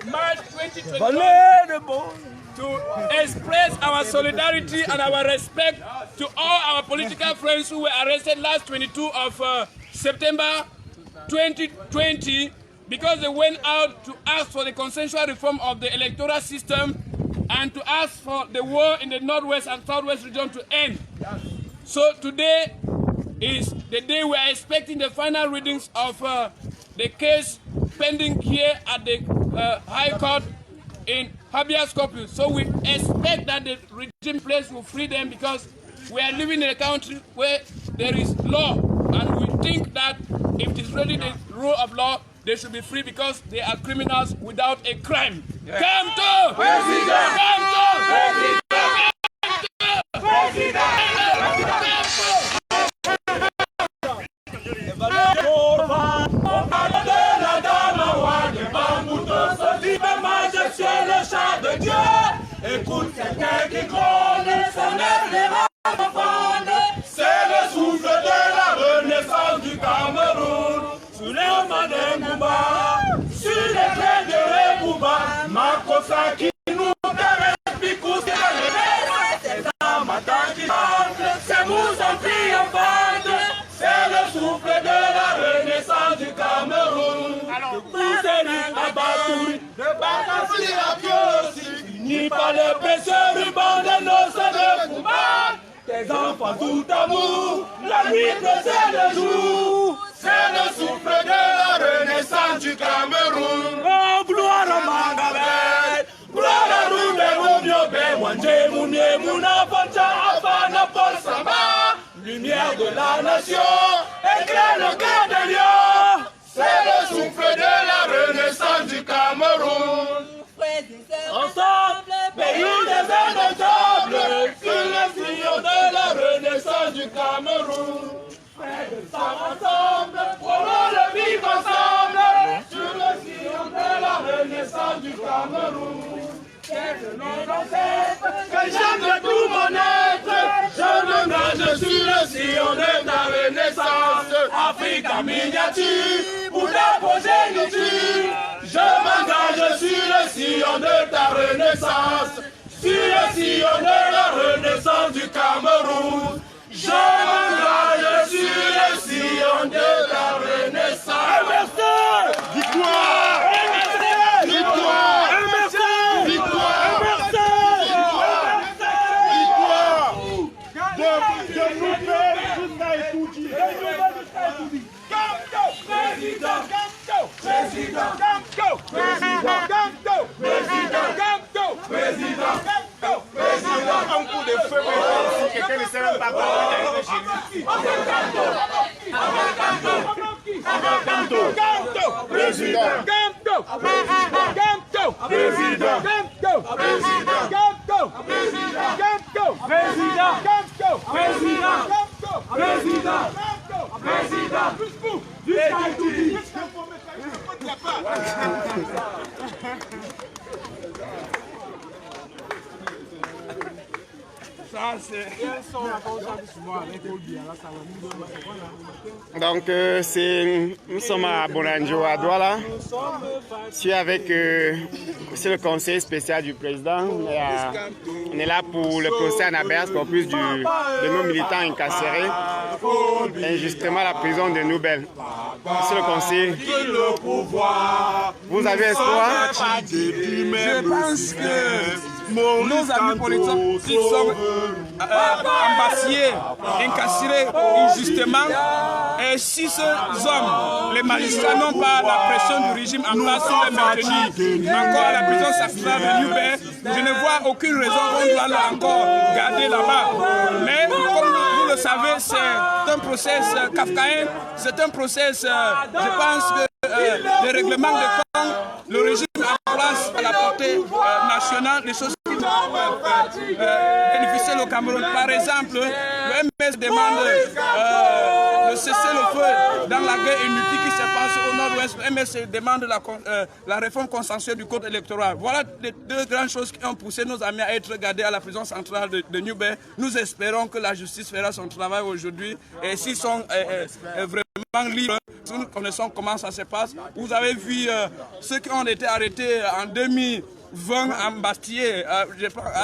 March 2021 to express our solidarity and our respect to all our political friends who were arrested last 22 of September 2020 because they went out to ask for the consensual reform of the electoral system and to ask for the war in the Northwest and Southwest region to end. So today is the day we are expecting the final readings of the case pending here at the High Court in habeas corpus. So we expect that the regime place will free them because we are living in a country where there is law, and we think that if it is really the rule of law, they should be free because they are criminals without a crime. Yeah. Come to! President! Come to! President! Écoute quelqu'un qui gronde, son air les raffonde. C'est le souffle de la renaissance du Cameroun. Sous les mains de Mouba, sur les traits de Rebouba, Makosa qui nous caresse, Picou, c'est les armes qui chantent, c'est Moussa triomphante. C'est le souffle de la renaissance du Cameroun. De Bakassi à Kiosi, ni par les pêcheurs rubans de nos de Kouba. Tes enfants tout amour, la nuit précède le jour. C'est le souffle de la renaissance du Cameroun. Oh, gloire à Magabel, gloire à Roubé, Moumiobe, Wanje, Moumie, Mouna, Pancha, Afana, Paul Samba. Lumière de la nation, éclaire le cœur de Lyon. C'est le souffle de la renaissance du Cameroun. Ensemble, pays des indomptables, sur le sillon de la renaissance du Cameroun. Frères de sang ensemble, prenons le vivre ensemble, sur le sillon de la renaissance du Cameroun. C'est nos ancêtres que j'aime de tout mon être, je m'engage sur le sillon de ta renaissance. Afrique en miniature, pour ta progéniture, je m'engage sur le sillon de ta renaissance, sur le sillon de la renaissance du Cameroun. Je m'engage sur le sillon de la renaissance. Merci! Victoire! Victoire! Un coup de feu, si quelqu'un ne sait même pas quoi Donc nous sommes à Bonanjo à Douala. Je suis avec c'est le conseil spécial du président. On est là pour le procès en habeas corpus de nos militants incarcérés injustement à la prison de Nouvelle. C'est le conseil. Vous avez espoir? Je pense que nos amis politiques qui sont ambassiers, incarcérés injustement, et si ces hommes, les magistrats n'ont pas la pression du régime en place pour les maintenir encore à la prison centrale de Nubé, je ne vois aucune raison qu'on doit encore garder là-bas. Mais comme vous le savez, c'est un procès kafkaïen, c'est un procès, je pense que le règlement de compte, le régime en place à la portée nationale, les choses qui doivent bénéficier le Cameroun. Par exemple, le MS demande de cesser le feu dans la guerre inutile qui se passe au nord-ouest. Le MS demande la réforme consensuelle du code électoral. Voilà les deux grandes choses qui ont poussé nos amis à être gardés à la prison centrale de Nubé. Nous espérons que la justice fera son travail aujourd'hui et s'ils sont vraiment libres, Nous connaissons comment ça se passe. Vous avez vu ceux qui ont été arrêtés en 2020 en Bastille, à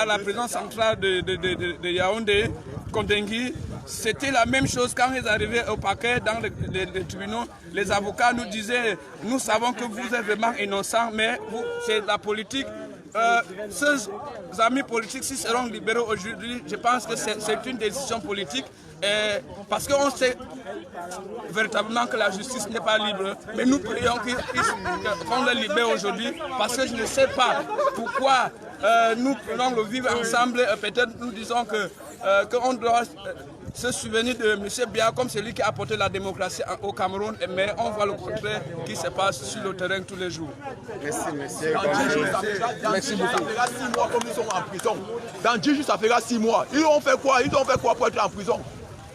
la prison centrale de Yaoundé, Kondengui. C'était la même chose quand ils arrivaient au paquet dans les tribunaux. Les avocats nous disaient, nous savons que vous êtes vraiment innocents, mais c'est la politique. Ces amis politiques, s'ils seront libérés aujourd'hui, je pense que c'est une décision politique. Parce qu'on sait véritablement que la justice n'est pas libre. Mais nous prions qu'on les libère aujourd'hui, parce que je ne sais pas pourquoi nous prenons le vivre ensemble. Peut-être nous disons qu'on doit se souvenir de M. Biya comme celui qui a apporté la démocratie au Cameroun, mais on voit le contraire qui se passe sur le terrain tous les jours. Merci, monsieur. Merci beaucoup. Ça fera 6 mois comme nous sommes en prison. Dans 10 jours, ça fera 6 mois. Ils ont fait quoi? Ils ont fait quoi pour être en prison?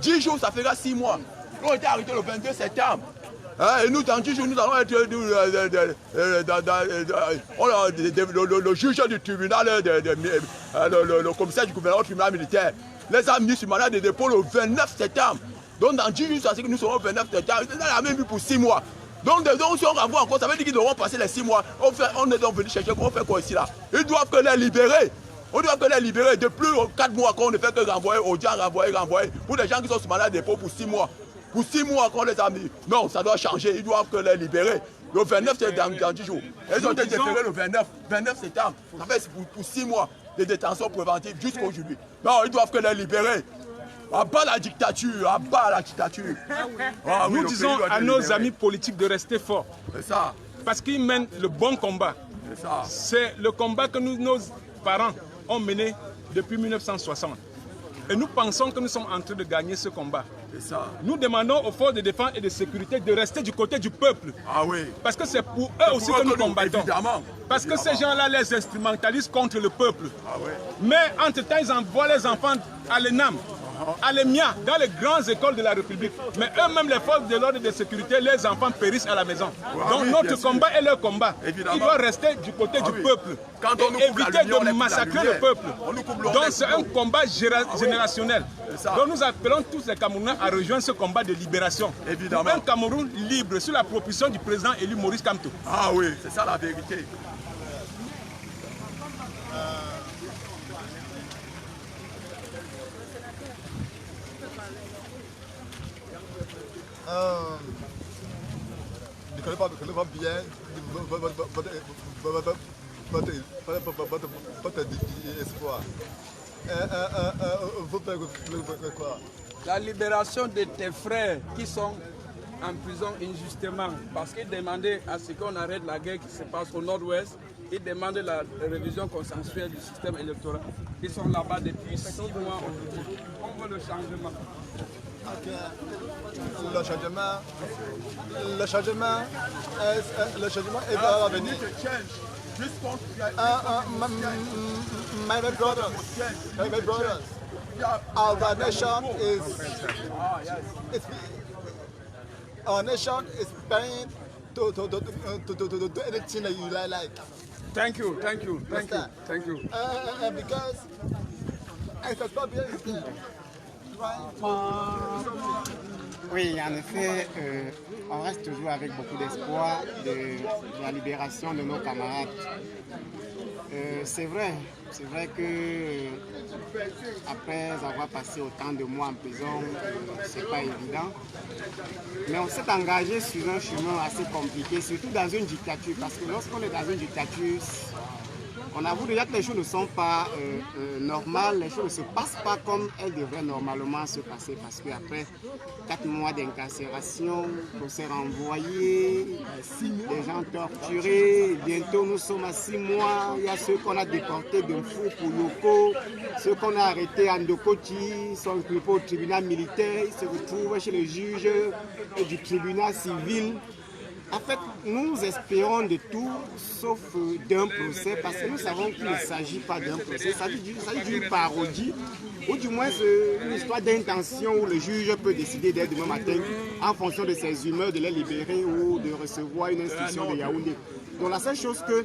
10 jours, ça fera 6 mois. Ils ont été arrêtés le 22 septembre. Et nous, dans 10 jours, nous allons être le juge du tribunal, le commissaire du gouvernement du tribunal militaire. Les a mis sur mandat de dépôt le 29 septembre. Donc dans 10 jours, ça c'est que nous serons le 29 septembre. Ils ont même vu pour 6 mois. Donc si on renvoie encore, ça veut dire qu'ils devront passer les 6 mois. On est donc venu chercher, on fait quoi ici là? Ils doivent que les libérer. On doit que les libérer. Depuis 4 mois qu'on ne fait que renvoyer aux gens, renvoyer. Pour des gens qui sont sur mandat de dépôt pour 6 mois. Pour 6 mois qu'on les a mis. Non, ça doit changer. Ils doivent que les libérer. Le 29, c'est dans 10 jours. Ils ont été déférés le 29 septembre. Ça fait pour 6 mois de détention préventive jusqu'à aujourd'hui. Non, ils doivent que les libérer. À bas la dictature, à bas la dictature. Nous disons à nos amis politiques de rester forts. C'est ça. Parce qu'ils mènent le bon combat. C'est ça. C'est le combat que nos parents ont mené depuis 1960. Et nous pensons que nous sommes en train de gagner ce combat. C'est ça. Nous demandons aux forces de défense et de sécurité de rester du côté du peuple. Ah oui. Parce que c'est pour eux aussi que nous combattons. Évidemment. Parce que ces gens-là les instrumentalisent contre le peuple. Ah oui. Mais entre-temps, ils envoient les enfants à l'ENAM, à l'EMIA, dans les grandes écoles de la République. Mais eux-mêmes, les forces de l'ordre et de sécurité, les enfants périssent à la maison. Donc oui, notre combat est leur combat. Évidemment. Ils doivent rester du côté du peuple. Quand on nous et coupe la éviter lumière, de massacrer le peuple. Donc c'est un combat générationnel. Donc nous appelons tous les Camerounais à rejoindre ce combat de libération. Évidemment. Un Cameroun libre sous la propulsion du président élu Maurice Kamto. Ah oui, c'est ça la vérité. Je ne connais pas bien votre espoir. Vous faites quoi? La libération de tes frères qui sont en prison injustement parce qu'ils demandaient à ce qu'on arrête la guerre qui se passe au nord-ouest. Ils demandent la révision consensuelle du système électoral. Ils sont là-bas depuis 6 mois aujourd'hui. On veut le changement. Okay. Le changement est à venir. My brothers, our nation is paying to do anything that you like. Thank you. Because it's not bien. Oui, en effet, on reste toujours avec beaucoup d'espoir de la libération de nos camarades. C'est vrai que après avoir passé autant de mois en prison, c'est pas évident. Mais on s'est engagé sur un chemin assez compliqué, surtout dans une dictature, parce que lorsqu'on est dans une dictature, on avoue déjà que les choses ne sont pas normales, les choses ne se passent pas comme elles devraient normalement se passer, parce qu'après 4 mois d'incarcération, on s'est renvoyé, des gens torturés, bientôt nous sommes à 6 mois, il y a ceux qu'on a déportés de Mfou pour Yoko, ceux qu'on a arrêtés à Ndokoti, sont occupés au tribunal militaire, ils se retrouvent chez le juge du tribunal civil. En fait, nous espérons de tout sauf d'un procès parce que nous savons qu'il ne s'agit pas d'un procès, il s'agit d'une parodie ou du moins une histoire d'intention où le juge peut décider dès demain matin en fonction de ses humeurs de les libérer ou de recevoir une instruction de Yaoundé. Donc la seule chose que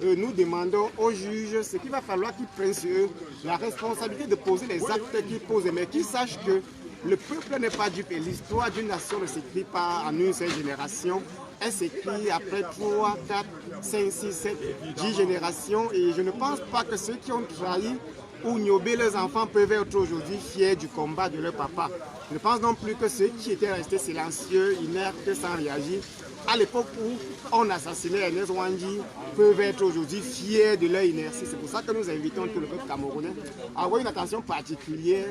nous demandons aux juges, c'est qu'il va falloir qu'ils prennent sur eux la responsabilité de poser les actes qu'ils posent, mais qu'ils sachent que Le peuple n'est pas dupe et l'histoire d'une nation ne s'écrit pas en une seule génération. Elle s'écrit après 3, 4, 5, 6, 7, 10 générations. Et je ne pense pas que ceux qui ont trahi ou niobé leurs enfants peuvent être aujourd'hui fiers du combat de leur papa. Je ne pense non plus que ceux qui étaient restés silencieux, inertes, sans réagir, à l'époque où on assassinait Ernest Ouandji, peuvent être aujourd'hui fiers de leur inertie. C'est pour ça que nous invitons tout le peuple camerounais à avoir une attention particulière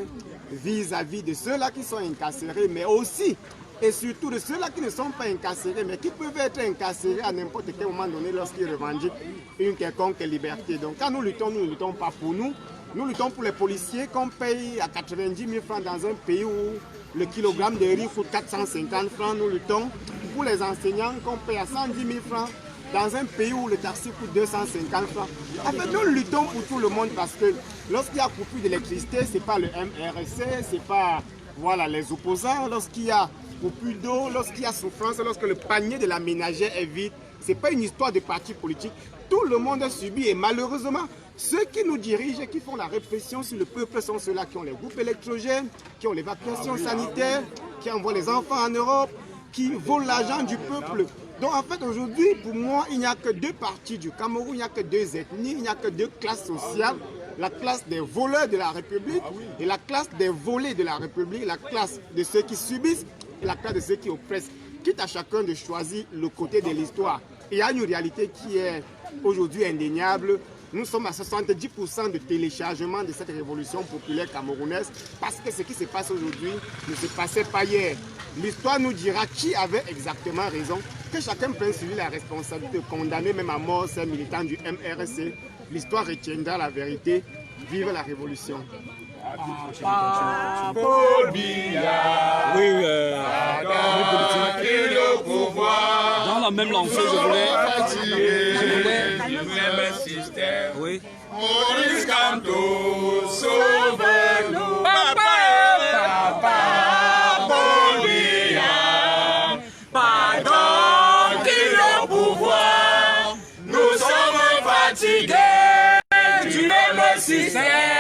vis-à-vis de ceux-là qui sont incarcérés, mais aussi et surtout de ceux-là qui ne sont pas incarcérés, mais qui peuvent être incarcérés à n'importe quel moment donné lorsqu'ils revendiquent une quelconque liberté. Donc quand nous ne luttons pas pour nous, nous luttons pour les policiers qu'on paye à 90 000 francs dans un pays où le kilogramme de riz coûte 450 francs. Nous luttons pour les enseignants qu'on paye à 110 000 francs dans un pays où le taxi coûte 250 francs. En fait, nous luttons pour tout le monde parce que lorsqu'il y a coupure d'électricité, ce n'est pas le MRC, ce n'est pas voilà, les opposants. Lorsqu'il y a coupure d'eau, lorsqu'il y a souffrance, lorsque le panier de la ménagère est vide, ce n'est pas une histoire de parti politique. Tout le monde a subi et malheureusement, ceux qui nous dirigent et qui font la répression sur le peuple sont ceux-là qui ont les groupes électrogènes, qui ont l'évacuation sanitaire, qui envoient les enfants en Europe, qui volent l'argent du peuple. Donc en fait aujourd'hui, pour moi, il n'y a que deux partis du Cameroun, il n'y a que deux ethnies, il n'y a que deux classes sociales. La classe des voleurs de la République et la classe des volés de la République, la classe de ceux qui subissent et la classe de ceux qui oppressent. Quitte à chacun de choisir le côté de l'histoire. Il y a une réalité qui est aujourd'hui indéniable. Nous sommes à 70% de téléchargement de cette révolution populaire camerounaise parce que ce qui se passe aujourd'hui ne se passait pas hier. L'histoire nous dira qui avait exactement raison, que chacun prenne sur lui la responsabilité de condamner même à mort ces militants du MRC. L'histoire retiendra la vérité. Vive la révolution. Oui, dans la même lancée, je voulais oui. Maurice Kamto, sauve-nous. Papa, Bolivia. Pardon, qui le pouvoir. Nous sommes fatigués du même système.